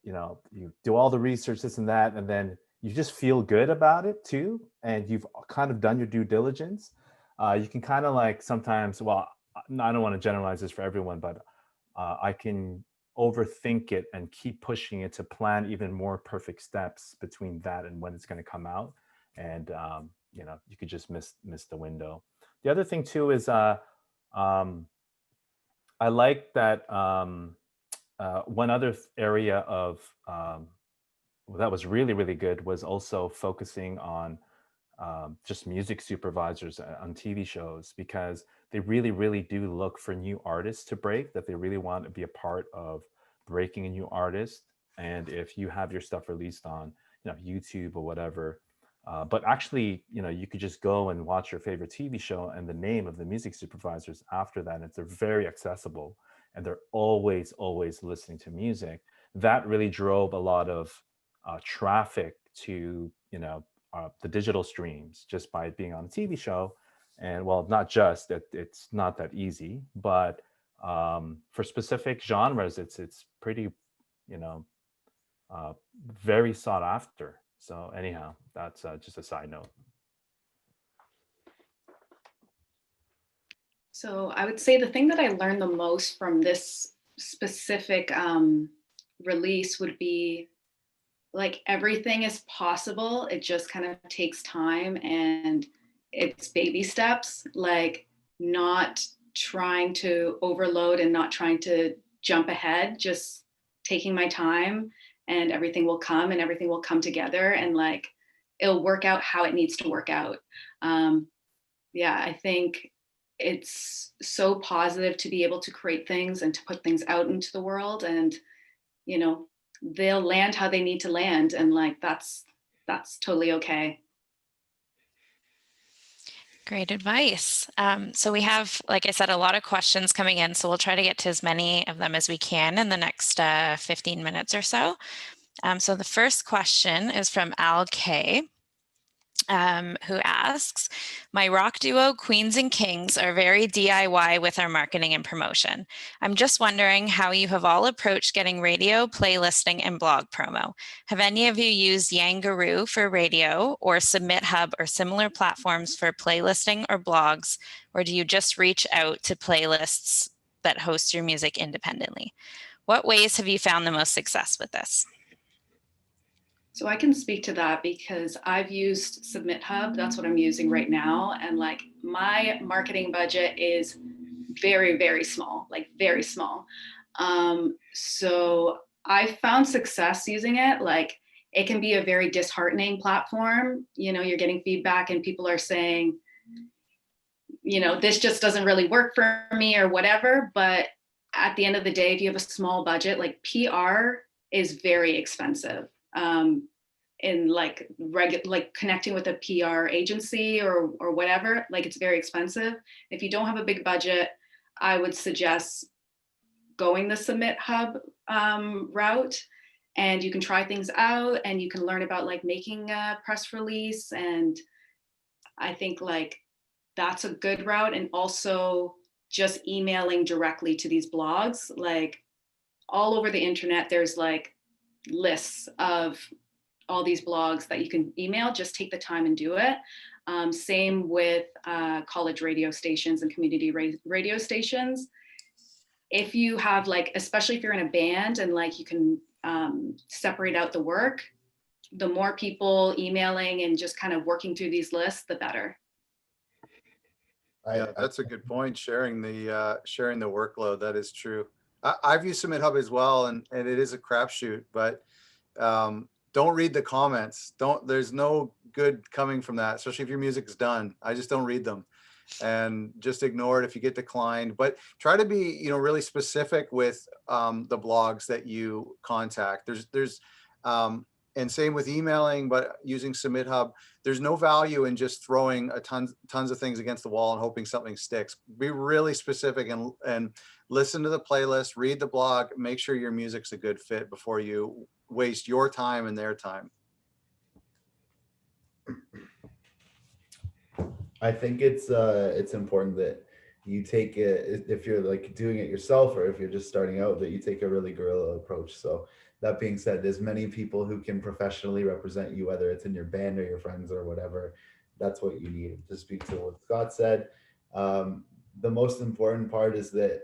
you know, you do all the research, this and that, and then you just feel good about it too, and you've kind of done your due diligence, you can kind of like sometimes, well, I don't want to generalize this for everyone, but I can overthink it and keep pushing it to plan even more perfect steps between that and when it's going to come out. And, you know, you could just miss the window. The other thing too is I like that one other area of that was really, really good was also focusing on just music supervisors on TV shows, because they really, really do look for new artists to break, that they really want to be a part of breaking a new artist. And if you have your stuff released on, you know, YouTube or whatever, but actually, you know, you could just go and watch your favorite TV show, and the name of the music supervisors after that, and they're very accessible, and they're always listening to music. That really drove a lot of traffic to, you know, the digital streams, just by being on a TV show. And well, not just that, it's not that easy, but for specific genres, it's pretty, you know, very sought after. So anyhow, that's just a side note. So I would say the thing that I learned the most from this specific release would be, like, everything is possible. It just kind of takes time, and it's baby steps, like not trying to overload and not trying to jump ahead, just taking my time, and everything will come, and everything will come together, and like it'll work out how it needs to work out. Yeah, I think it's so positive to be able to create things and to put things out into the world, and, you know, they'll land how they need to land, and like that's totally okay. Great advice. So we have, like I said, a lot of questions coming in, so we'll try to get to as many of them as we can in the next 15 minutes or so. So the first question is from Al K, who asks, my rock duo Queens and Kings are very DIY with our marketing and promotion. I'm just wondering how you have all approached getting radio, playlisting, and blog promo. Have any of you used Yangaroo for radio or Submit Hub or similar platforms for playlisting or blogs, or do you just reach out to playlists that host your music independently? What ways have you found the most success with this? So I can speak to that because I've used Submit Hub. That's what I'm using right now. And like my marketing budget is very, very small, like very small. So I found success using it. Like it can be a very disheartening platform. You know, you're getting feedback and people are saying, you know, this just doesn't really work for me or whatever. But at the end of the day, if you have a small budget, like PR is very expensive. In like connecting with a PR agency or whatever, like it's very expensive. If you don't have a big budget, I would suggest going the Submit Hub route, and you can try things out and you can learn about like making a press release. And I think like that's a good route. And also just emailing directly to these blogs, like all over the internet, there's like lists of all these blogs that you can email. Just take the time and do it. Same with college radio stations and community radio stations. If you have like, especially if you're in a band and like you can separate out the work, the more people emailing and just kind of working through these lists, the better. Yeah, that's a good point. Sharing the workload, that is true. I've used Submit Hub as well, and it is a crapshoot, but don't read the comments. There's no good coming from that, especially if your music's done. I just don't read them, and just ignore it if you get declined. But try to be, you know, really specific with the blogs that you contact. There's and same with emailing, but using Submit Hub, there's no value in just throwing tons of things against the wall and hoping something sticks. Be really specific and listen to the playlist, read the blog, make sure your music's a good fit before you waste your time and their time. I think it's important that you take it, if you're like doing it yourself or if you're just starting out, that you take a really guerrilla approach. So that being said, there's many people who can professionally represent you, whether it's in your band or your friends or whatever. That's what you need. To speak to what Scott said, the most important part is that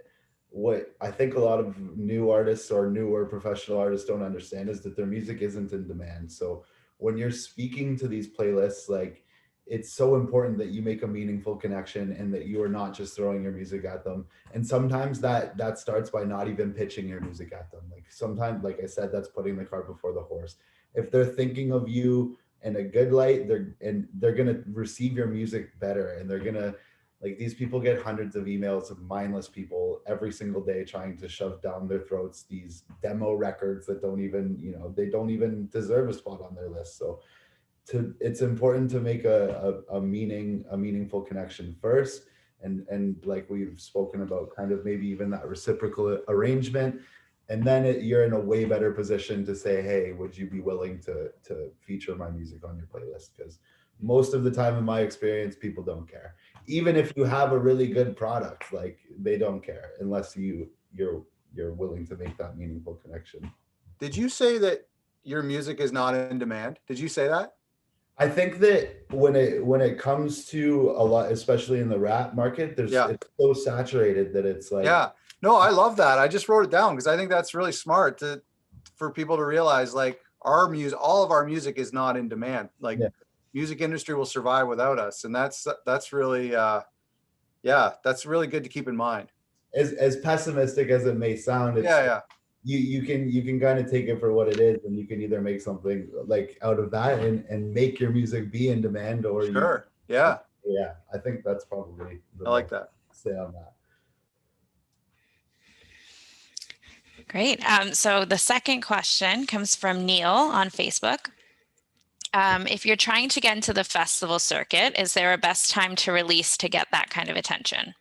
what I think a lot of new artists or newer professional artists don't understand is that their music isn't in demand. So when you're speaking to these playlists, like, it's so important that you make a meaningful connection and that you are not just throwing your music at them. And sometimes that starts by not even pitching your music at them. Like sometimes, like I said, that's putting the cart before the horse. If they're thinking of you in a good light, they're going to receive your music better. And they're going to, like, these people get hundreds of emails of mindless people every single day trying to shove down their throats these demo records that don't even, you know, they don't even deserve a spot on their list. So it's important to make a meaningful connection first, and like we've spoken about, kind of maybe even that reciprocal arrangement, and then you're in a way better position to say, hey, would you be willing to feature my music on your playlist? Because most of the time, in my experience, people don't care. Even if you have a really good product, like, they don't care unless you're willing to make that meaningful connection. Did you say that your music is not in demand? Did you say that? I think that when it comes to a lot, especially in the rap market, it's so saturated that it's like, yeah, no, I love that. I just wrote it down because I think that's really smart for people to realize, like, our music, all of our music is not in demand. Like, music industry will survive without us, and that's really that's really good to keep in mind. As pessimistic as it may sound, it's, you can kind of take it for what it is, and you can either make something like out of that and make your music be in demand, or I think that's probably I like that. Say on that. Great. So the second question comes from Neil on Facebook. If you're trying to get into the festival circuit, is there a best time to release to get that kind of attention?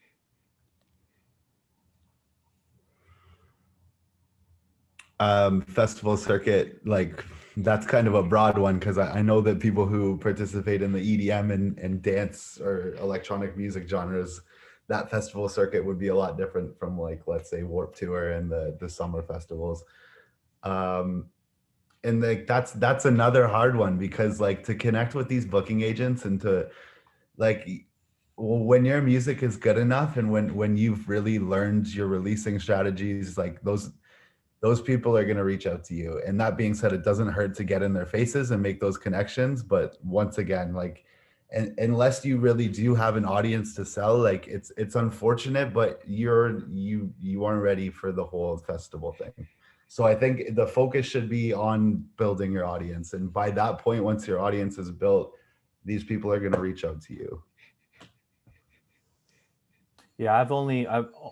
Festival circuit, like that's kind of a broad one because I know that people who participate in the EDM and dance or electronic music genres, that festival circuit would be a lot different from like, let's say Warped Tour and the summer festivals. Um, and like that's another hard one because like to connect with these booking agents and to like when your music is good enough and when you've really learned your releasing strategies, like those people are going to reach out to you. And that being said, it doesn't hurt to get in their faces and make those connections. But once again, like, and unless you really do have an audience to sell, like it's unfortunate, but you aren't ready for the whole festival thing. So I think the focus should be on building your audience. And by that point, once your audience is built, these people are going to reach out to you. Yeah,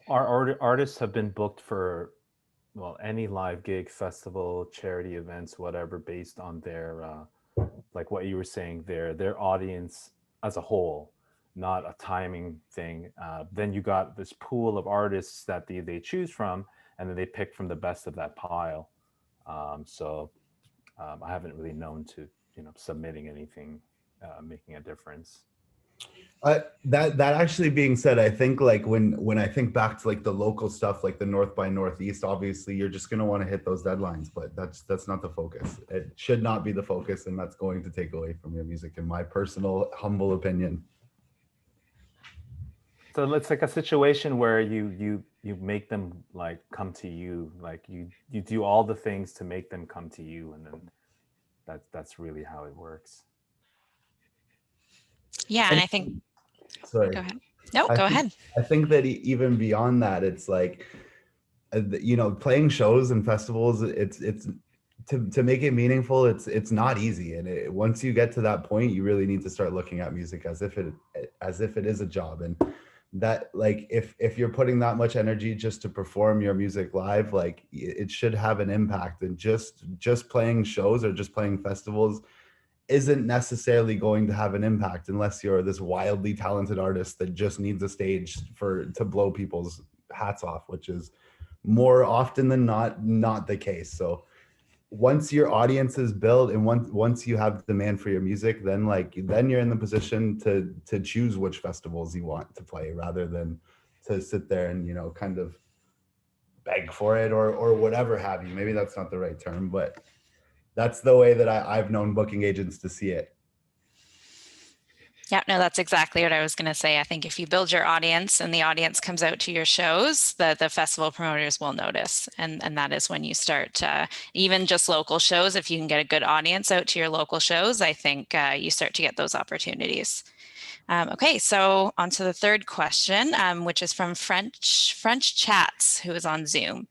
our artists have been booked for, well, any live gig, festival, charity events, whatever, based on their like what you were saying, their audience as a whole, not a timing thing. Then you got this pool of artists that they choose from, and then they pick from the best of that pile. So I haven't really known to, submitting anything, making a difference. That actually being said, I think like when I think back to like the local stuff, like the North by Northeast, obviously you're just going to want to hit those deadlines, but that's not the focus. It should not be the focus, and that's going to take away from your music, in my personal humble opinion. So it's like a situation where you make them like come to you, like you do all the things to make them come to you, and then that's really how it works. Yeah, and I think. Sorry. Go ahead. No, go ahead. I think that even beyond that, it's like, playing shows and festivals. It's to make it meaningful. It's not easy, and once you get to that point, you really need to start looking at music as if it is a job, and that like if you're putting that much energy just to perform your music live, like it should have an impact. And just playing shows or just playing festivals isn't necessarily going to have an impact unless you're this wildly talented artist that just needs a stage to blow people's hats off, which is more often than not the case. So once your audience is built and once you have demand for your music, then you're in the position to choose which festivals you want to play, rather than to sit there and kind of beg for it or whatever have you. Maybe that's not the right term, but that's the way that I've known booking agents to see it. Yeah, no, that's exactly what I was going to say. I think if you build your audience and the audience comes out to your shows, the festival promoters will notice. And that is when you start, even just local shows, if you can get a good audience out to your local shows, I think you start to get those opportunities. Okay, so on to the third question, which is from French Chats, who is on Zoom.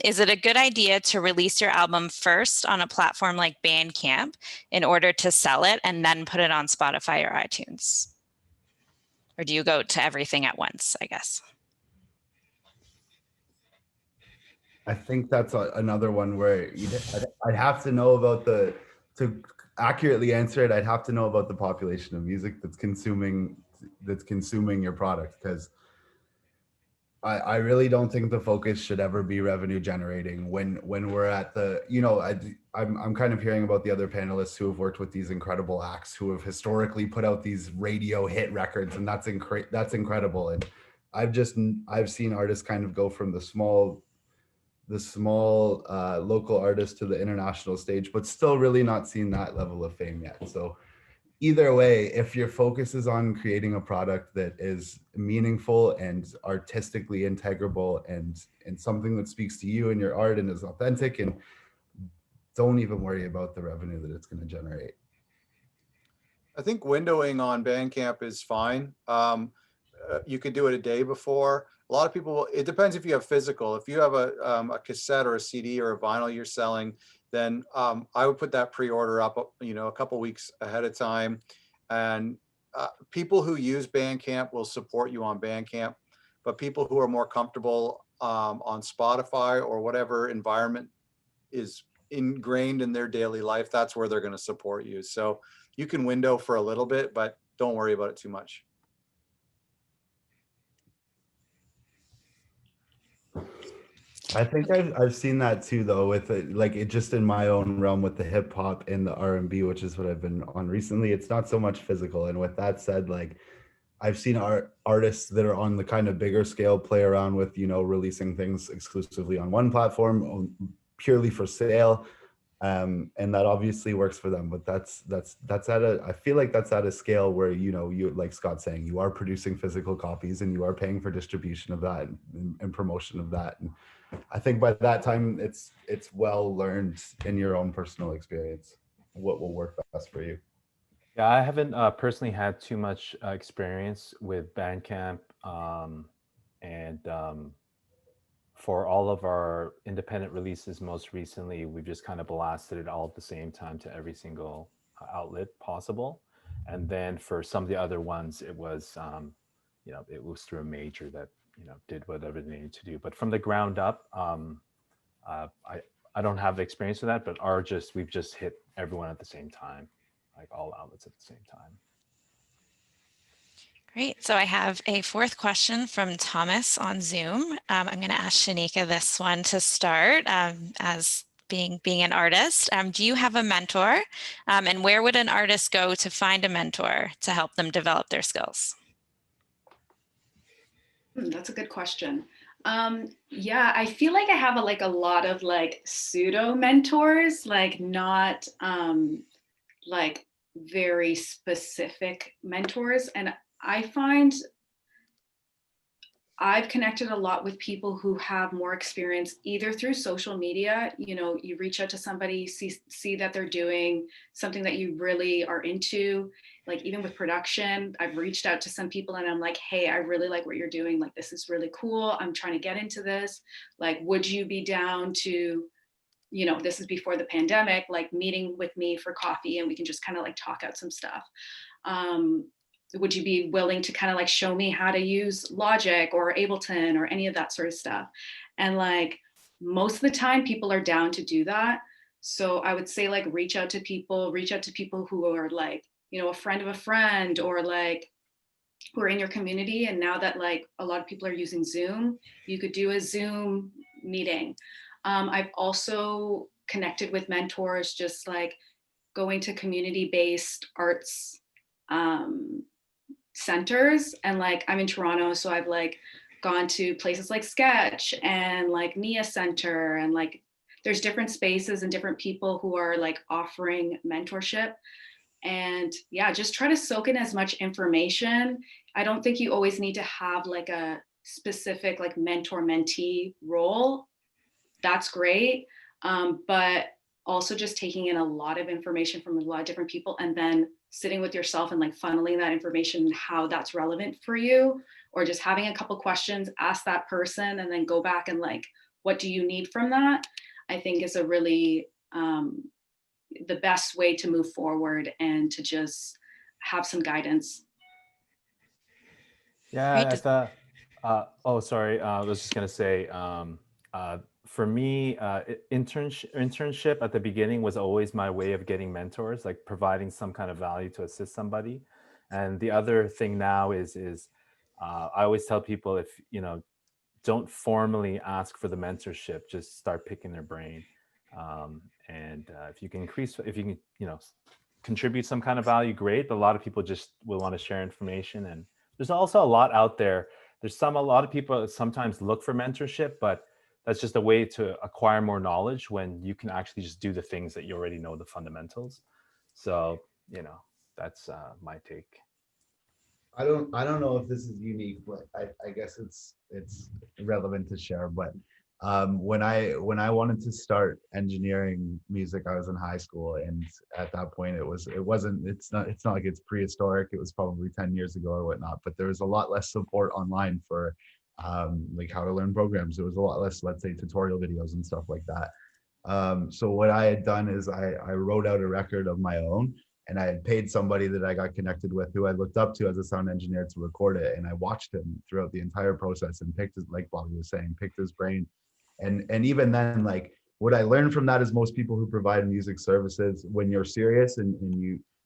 Is it a good idea to release your album first on a platform like Bandcamp in order to sell it and then put it on Spotify or iTunes? Or do you go to everything at once, I guess? I think that's another one where I'd have to know about to accurately answer it, I'd have to know about the population of music that's consuming your product, because I really don't think the focus should ever be revenue generating when we're at the, I'm kind of hearing about the other panelists who have worked with these incredible acts who have historically put out these radio hit records, and that's incredible. And I've seen artists kind of go from the small local artist to the international stage, but still really not seen that level of fame yet. So either way, if your focus is on creating a product that is meaningful and artistically integrable and something that speaks to you and your art and is authentic, and don't even worry about the revenue that it's going to generate. I think windowing on Bandcamp is fine. You could do it a day before. A lot of people, it depends if you have physical. If you have a cassette or a CD or a vinyl you're selling, then I would put that pre-order up, a couple weeks ahead of time. And people who use Bandcamp will support you on Bandcamp, but people who are more comfortable on Spotify or whatever environment is ingrained in their daily life, that's where they're going to support you. So you can window for a little bit, but don't worry about it too much. I think I've seen that too, though, with it, like it just in my own realm with the hip hop and the R&B, which is what I've been on recently. It's not so much physical. And with that said, like I've seen artists that are on the kind of bigger scale play around with, you know, releasing things exclusively on one platform, purely for sale. And that obviously works for them, but that's at a, I feel like that's at a scale where, you know, you, like Scott's saying, you are producing physical copies and you are paying for distribution of that and promotion of that. And I think by that time it's well learned in your own personal experience what will work best for you. Yeah, I haven't personally had too much experience with Bandcamp, and for all of our independent releases most recently, we've just kind of blasted it all at the same time to every single outlet possible. And then for some of the other ones, it was, you know, it was through a major that, you know, did whatever they needed to do. But from the ground up, I don't have the experience with that, but we've just hit everyone at the same time, like all outlets at the same time. Great. So I have a fourth question from Thomas on Zoom. I'm going to ask Shanika this one to start. As being an artist, do you have a mentor? And where would an artist go to find a mentor to help them develop their skills? That's a good question. Yeah, I feel like I have a lot of like pseudo mentors, like not like very specific mentors. And I find I've connected a lot with people who have more experience either through social media. You know, you reach out to somebody, see that they're doing something that you really are into. Like even with production, I've reached out to some people and I'm like, hey, I really like what you're doing. Like, this is really cool. I'm trying to get into this. Like, would you be down to, you know, this is before the pandemic, like meeting with me for coffee and we can just kind of like talk out some stuff. Would you be willing to kind of like show me how to use Logic or Ableton or any of that sort of stuff? And like most of the time people are down to do that. So I would say like reach out to people who are like, you know, a friend of a friend or like who are in your community. And now that like a lot of people are using Zoom, you could do a Zoom meeting. I've also connected with mentors, just like going to community-based arts centers. And like, I'm in Toronto, so I've like gone to places like Sketch and like Nia Center, and like there's different spaces and different people who are like offering mentorship. And yeah, just try to soak in as much information. I don't think you always need to have like a specific like mentor-mentee role. That's great. But also just taking in a lot of information from a lot of different people and then sitting with yourself and like funneling that information and how that's relevant for you, or just having a couple questions, ask that person and then go back and like, what do you need from that? I think is a really, the best way to move forward and to just have some guidance. Yeah, sorry. I was just gonna say, for me, internship at the beginning was always my way of getting mentors, like providing some kind of value to assist somebody. And the other thing now is I always tell people, if you know, don't formally ask for the mentorship, just start picking their brain. And if you can you know, contribute some kind of value, great. But a lot of people just will want to share information, and there's also a lot out there. A lot of people sometimes look for mentorship, but that's just a way to acquire more knowledge when you can actually just do the things that you already know, the fundamentals. So, you know, that's my take. I don't know if this is unique, but I guess it's relevant to share. But when I wanted to start engineering music, I was in high school, and at that point it's not like it's prehistoric. It was probably 10 years ago or whatnot, but there was a lot less support online for like how to learn programs. There was a lot less, let's say, tutorial videos and stuff like that. So what I had done is I wrote out a record of my own, and I had paid somebody that I got connected with, who I looked up to as a sound engineer, to record it. And I watched him throughout the entire process and picked his, like Bobby was saying, picked his brain. And even then, like, what I learned from that is most people who provide music services, when you're serious and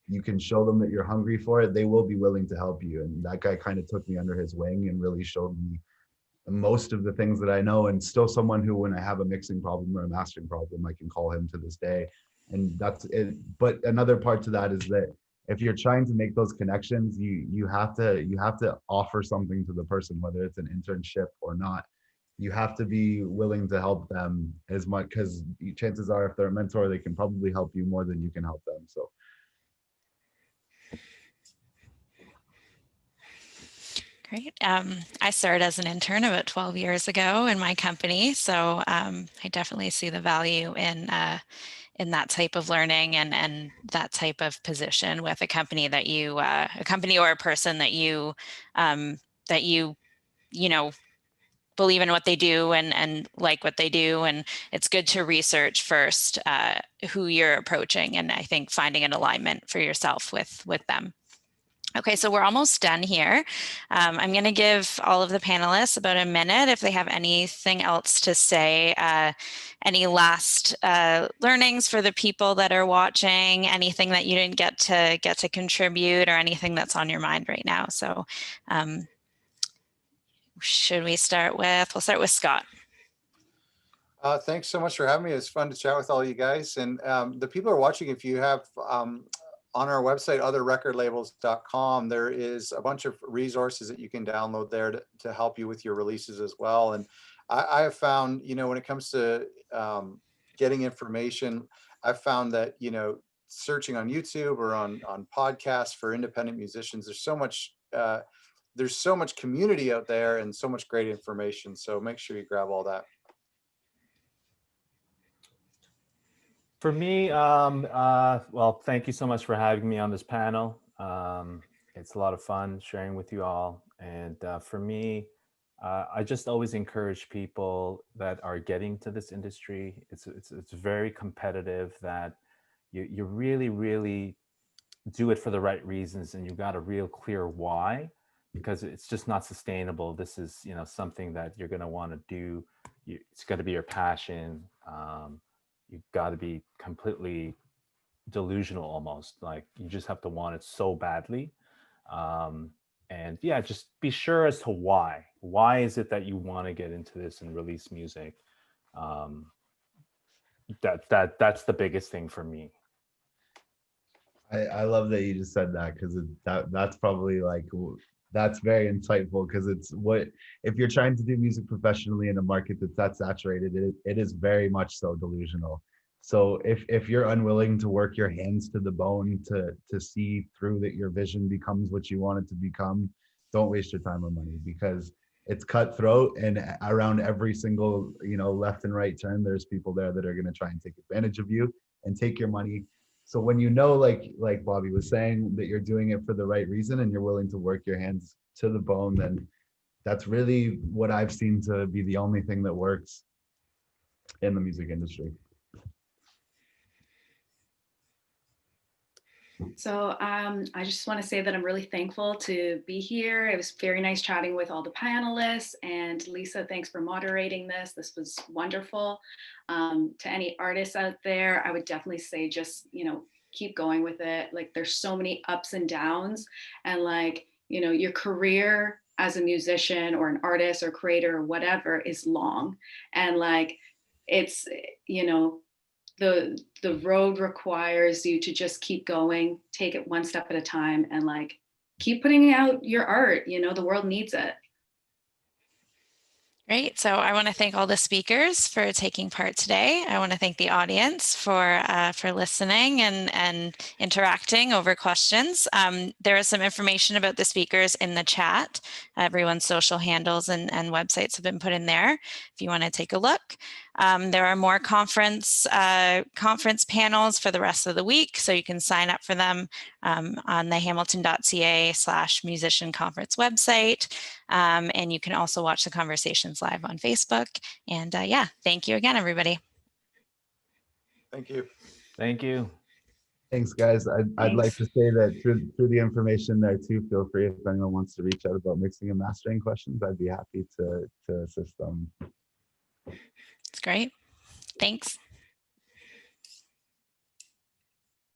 you can show them that you're hungry for it, they will be willing to help you. And that guy kind of took me under his wing and really showed me most of the things that I know, and still someone who, when I have a mixing problem or a mastering problem, I can call him to this day. And that's it. But another part to that is that if you're trying to make those connections, you have to offer something to the person, whether it's an internship or not. You have to be willing to help them as much, because chances are if they're a mentor, they can probably help you more than you can help them. So Great. I started as an intern about 12 years ago in my company, so I definitely see the value in that type of learning and that type of position with a company that you, a company or a person that you believe in what they do and like what they do. And it's good to research first who you're approaching, and I think finding an alignment for yourself with them. Okay, so we're almost done here. I'm going to give all of the panelists about a minute if they have anything else to say, any last learnings for the people that are watching, anything that you didn't get to contribute, or anything that's on your mind right now. So should we start with, we'll start with Scott. Thanks so much for having me. It's fun to chat with all you guys. And the people who are watching, if you have on our website, otherrecordlabels.com, there is a bunch of resources that you can download there to help you with your releases as well. And I have found, when it comes to getting information, I've found that, searching on YouTube or on podcasts for independent musicians, there's so much community out there and so much great information. So make sure you grab all that. For me, well, thank you so much for having me on this panel. It's a lot of fun sharing with you all. And for me, I just always encourage people that are getting to this industry. It's very competitive, that you really, really do it for the right reasons, and you've got a real clear why, because it's just not sustainable. This is, something that you're going to want to do. It's got to be your passion. You've got to be completely delusional, almost like you just have to want it so badly. And yeah, just be sure as to why is it that you want to get into this and release music. That's the biggest thing for me. I love that you just said that, because that's probably that's very insightful, because it's what, if you're trying to do music professionally in a market that's that saturated, it is very much so delusional. So if you're unwilling to work your hands to the bone to see through that your vision becomes what you want it to become, don't waste your time or money, because it's cutthroat, and around every single left and right turn, there's people there that are going to try and take advantage of you and take your money. So when like Bobby was saying, that you're doing it for the right reason and you're willing to work your hands to the bone, then that's really what I've seen to be the only thing that works in the music industry. So I just want to say that I'm really thankful to be here. It was very nice chatting with all the panelists, and Lisa, thanks for moderating this. This was wonderful. To any artists out there, I would definitely say just, keep going with it. Like, there's so many ups and downs, and your career as a musician or an artist or creator or whatever is long. And it's, the road requires you to just keep going, take it one step at a time, and keep putting out your art. The world needs it. Great. So I want to thank all the speakers for taking part today. I want to thank the audience for listening and interacting over questions. There is some information about the speakers in the chat. Everyone's social handles and websites have been put in there if you want to take a look. There are more conference panels for the rest of the week, so you can sign up for them on the hamilton.ca/musician conference website. And you can also watch the conversations live on Facebook. And yeah, thank you again, everybody. Thank you. Thank you. Thanks, guys. I'd like to say that through the information there too, feel free if anyone wants to reach out about mixing and mastering questions. I'd be happy to assist them. It's great. Thanks.